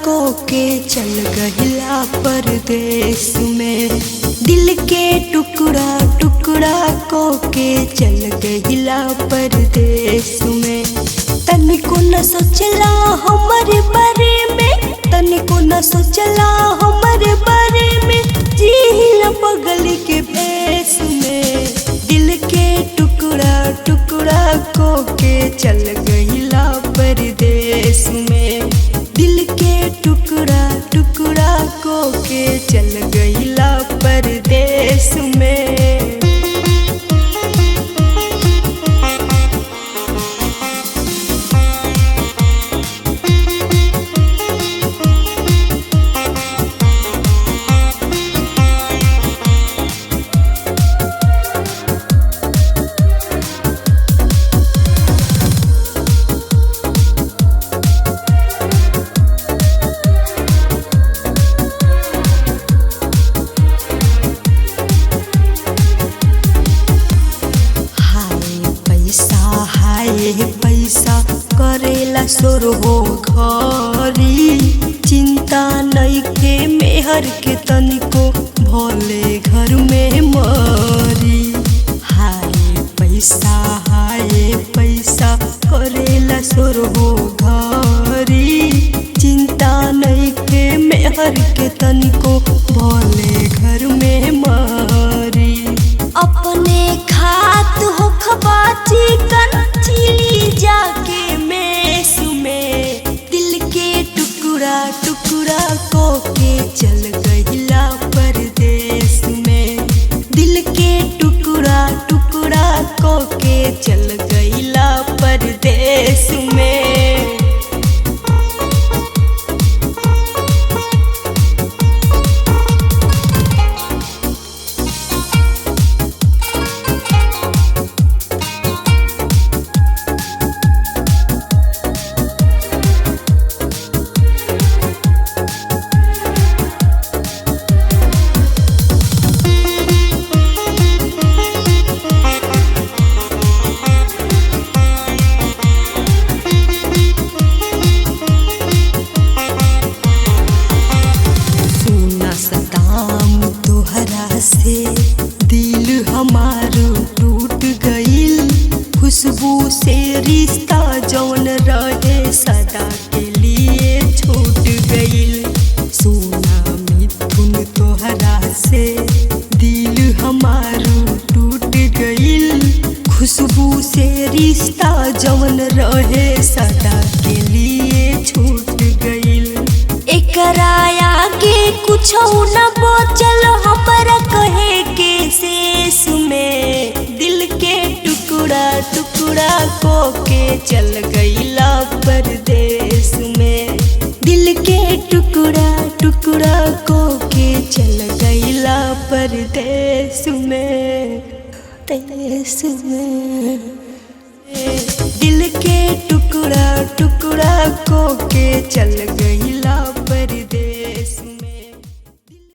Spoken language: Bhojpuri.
को के चल गहिला परदेस में। दिल के टुकड़ा टुकड़ा को के चल गहिला परदेस में। तनिको न सोचला हमारे बारे में, तनिको न सोचला हमारे बारे में। जीला बगल के भेस में। दिल के टुकड़ा टुकड़ा को के चल गहिला परदेस में। दिल के टुकड़ा टुकड़ा को के चल गहिला परदेस में। पैसा करेला सोर हो घरी। चिंता नइखे मेहर के तनिको भले घर में मरी। हाय पैसा करेला सोर हो घरी। चिंता नइखे मेहर के तनिको भले घर में मरी। अपने खात हो खबा चिकन चिली जाके मेस में। दिल के टुकड़ा टुकड़ा को के चल गहिला परदेस में। दिल के टुकड़ा टुकड़ा को के चल गहिला परदेस में। से दिल हमारो टूट गइल। खुशबू से रिश्ता जौन रहे सदा के लिए छूट गइल। सोना मिथुन तोहरा से दिल हमारो टूट गइल। खुशबू से रिश्ता जौन रहे सदा के लिए छूट गइल। एकरा आगे कुछ न बचल हमरा कहे के शेष में। दिल के टुकड़ा टुकड़ा को के चल गइला परदेस में। दिल के टुकड़ा टुकड़ा को के चल गइला परदेस में। देश में दिल के टुकड़ा टुकड़ा को के चल गइला परदेस।